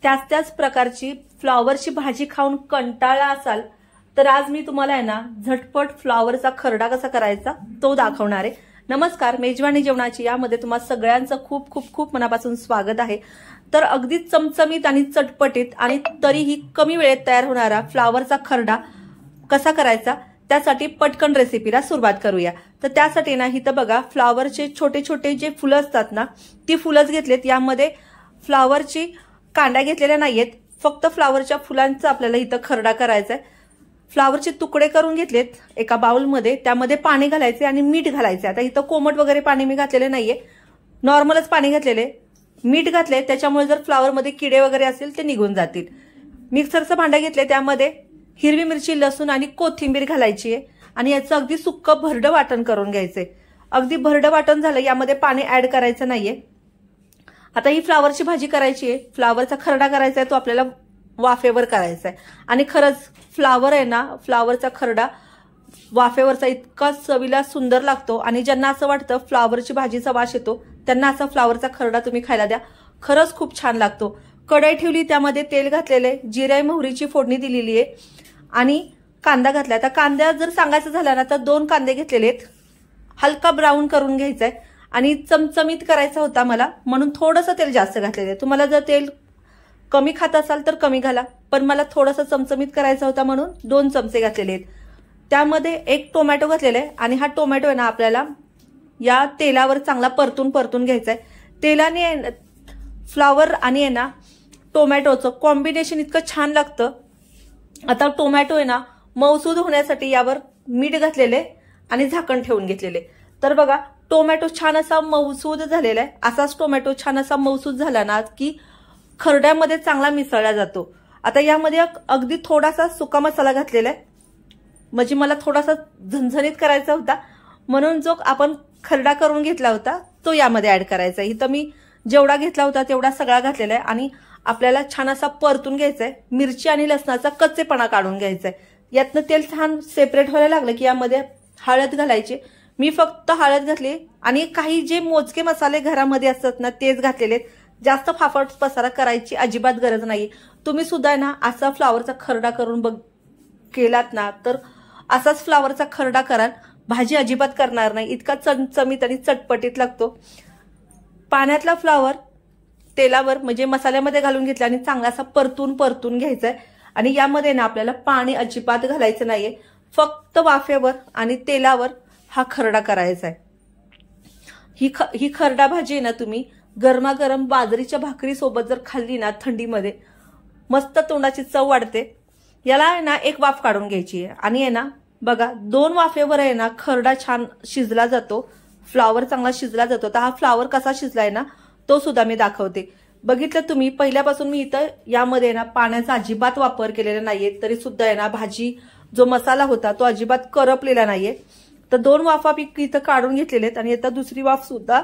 त्याच प्रकारची फ्लॉवरची भाजी खाऊन कंटाळला असाल तर आज मी तुम्हाला आहे ना झटपट फ्लॉवरचा खरडा कसा करायचा तो दाखवणार आहे। नमस्कार, मेजवानी जेवणाची यामध्ये तुम्हा सगळ्यांचं खूप खूप खूप मनापासून स्वागत आहे। तर अगदी चमचमीत आणि चटपटीत आणि तरीही कमी वेळेत तयार होणारा फ्लॉवरचा खरडा कसा करायचा त्यासाठी पटकन रेसिपीला सुरुवात करूया। तर त्यासाठी ना इथं बघा फ्लॉवरचे छोटे छोटे जे फुलं असतात ना ती फुलंच घेतलेत। यामध्ये फ्लॉवरची कांड्या घेतलेल्या नाहीयेत, फक्त फ्लॉवरच्या फुलांचा आपल्याला इथं खरडा करायचा आहे। फ्लॉवरचे तुकडे करून घेतलेत एका बाउलमध्ये, त्यामध्ये पाणी घालायचे आणि मीठ घालायचे। आता इथं कोमट वगैरे पाणी मी घातलेले नाहीये, नॉर्मलच पाणी घातलेले, मीठ घातले, त्याच्यामुळे जर फ्लॉवरमध्ये किडे वगैरे असतील ते निघून जातील। मिक्सरचं भांडं घेतले, त्यामध्ये हिरवी मिरची, लसूण आणि कोथिंबीर घालायची आहे आणि याचं अगदी सुक्क भरडं वाटण करून घ्यायचंय। अगदी भरडं वाटण झालं, यामध्ये पाणी ऍड करायचं नाहीये। आता ही फ्लॉवरची भाजी करायची आहे, फ्लॉवरचा खरडा करायचा आहे, तो आपल्याला वाफेवर करायचा आहे। आणि खरंच फ्लॉवर आहे ना, फ्लॉवरचा खरडा वाफेवरचा इतका चवीला सुंदर लागतो आणि ज्यांना असं वाटतं फ्लॉवरची भाजीचा वास येतो त्यांना असा फ्लॉवरचा खरडा तुम्ही खायला द्या, खरंच खूप छान लागतो। कढई ठेवली, त्यामध्ये तेल घातलेले, जिरे मोहरीची फोडणी दिलेली आहे आणि कांदा घातला। आता कांदा जर सांगायचं झालं ना तर 2 कांदे घेतलेले आहेत, हलका ब्राऊन करून घ्यायचा आहे आणि चमचमीत करायचा होता मला, म्हणून थोडंसं तेल जास्त घातलेलं आहे। तुम्हाला जर तेल कमी खात असाल तर कमी घाला, पण मला थोडंसं चमचमीत करायचा होता म्हणून 2 चमचे घातलेले आहेत। त्यामध्ये 1 टोमॅटो घातलेला आहे आणि हा टोमॅटो आहे ना आपल्याला या तेलावर चांगला परतून घ्यायचा आहे। तेलाने फ्लॉवर आणि आहे ना टोमॅटोचं कॉम्बिनेशन इतकं छान लागतं। आता टोमॅटो आहे ना मऊसूद होण्यासाठी यावर मीठ घातलेले आणि झाकण ठेवून घेतलेले। तर बघा टोमॅटो छान असा मऊसूद झालेला आहे। असाच टोमॅटो छान असा मऊसूद झाला ना की खरड्यामध्ये चांगला मिसळला जातो। आता यामध्ये अगदी थोडासा सुका मसाला घातलेला आहे, म्हणजे मला थोडासा झणझणीत करायचा होता म्हणून जो आपण खरडा करून घेतला होता तो यामध्ये ऍड करायचा आहे। इथं मी जेवढा घेतला होता तेवढा सगळा घातलेला आहे आणि आपल्याला छान असा परतून घ्यायचा आहे। मिरची आणि लसणाचा कच्चेपणा काढून घ्यायचा आहे। यातनं तेल छान सेपरेट व्हायला लागलं की यामध्ये हळद घालायची। मी फक्त हळद घातली आणि काही जे मोजके मसाले घरामध्ये असतात ना तेच घातलेले आहेत। जास्त फाफट पसारा करायची अजिबात गरज नाही। तुम्ही सुद्धा ना असा फ्लॉवरचा खरडा करून केलात ना तर असाच फ्लॉवरचा खरडा कराल, भाजी अजिबात करणार नाही, इतका चमचमीत आणि चटपटीत लागतो। पाण्यातला फ्लॉवर तेलावर म्हणजे मसाल्यामध्ये घालून घेतला आणि चांगला असा परतून घ्यायचा आहे आणि यामध्ये ना आपल्याला पाणी अजिबात घालायचं नाहीये, फक्त वाफेवर आणि तेलावर हा खरडा करायचा आहे। ही खरडा भाजी आहे ना तुम्ही गरमागरम बाजरीच्या भाकरी सोबत जर खाल्ली ना थंडीमध्ये मस्त तोंडाची चव वाढते। याला आहे ना 1 वाफ काढून घ्यायची आहे आणि आहे ना बघा 2 वाफेवर आहे ना खरडा छान शिजला जातो, फ्लॉवर चांगला शिजला जातो। तर हा फ्लॉवर कसा शिजलाय ना तो सुद्धा मी दाखवते। बघितलं तुम्ही, पहिल्यापासून मी इथं यामध्ये ना पाण्याचा अजिबात वापर केलेला नाहीये, तरी सुद्धा आहे ना भाजी जो मसाला होता तो अजिबात करपलेला नाहीये। तर 2 वाफा मी इथं काढून घेतलेले आहेत आणि आता दुसरी वाफ सुद्धा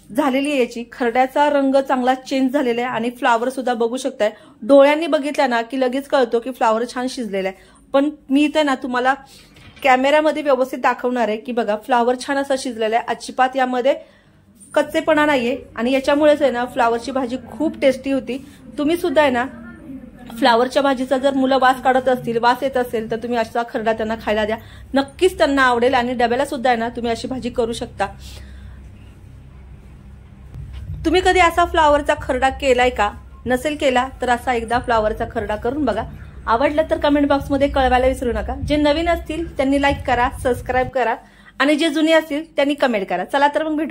झालेली आहे। याची खरड्याचा रंग चांगला चेंज झालेला आहे आणि फ्लॉवर सुद्धा बघू शकताय, डोळ्यांनी बघितला ना की लगेच कळतो की फ्लॉवर छान शिजलेला आहे। पण मी इथं ना तुम्हाला कॅमेऱ्यामध्ये व्यवस्थित दाखवणार आहे की बघा फ्लॉवर छान असा शिजलेला आहे, अजिबात यामध्ये कच्चेपणा नाहीये आणि याच्यामुळेच आहे ना फ्लॉवरची भाजी खूप टेस्टी होती। तुम्ही सुद्धा आहे ना फ्लॉवरच्या भाजीचा जर मुलं वास काढत असतील, वास येत असेल तर तुम्ही असा खरडा त्यांना खायला द्या, नक्कीच त्यांना आवडेल आणि डब्याला सुद्धा आहे ना तुम्ही अशी भाजी करू शकता। तुम्ही कधी असा फ्लॉवरचा खरडा केलाय का? नसेल केला तर असा एकदा फ्लॉवरचा खरडा करून बघा। आवडलं तर कमेंट बॉक्समध्ये कळवायला विसरू नका। जे नवीन असतील त्यांनी लाईक करा, सबस्क्राईब करा आणि जे जुने असतील त्यांनी कमेंट करा। चला तर मग भेटूया।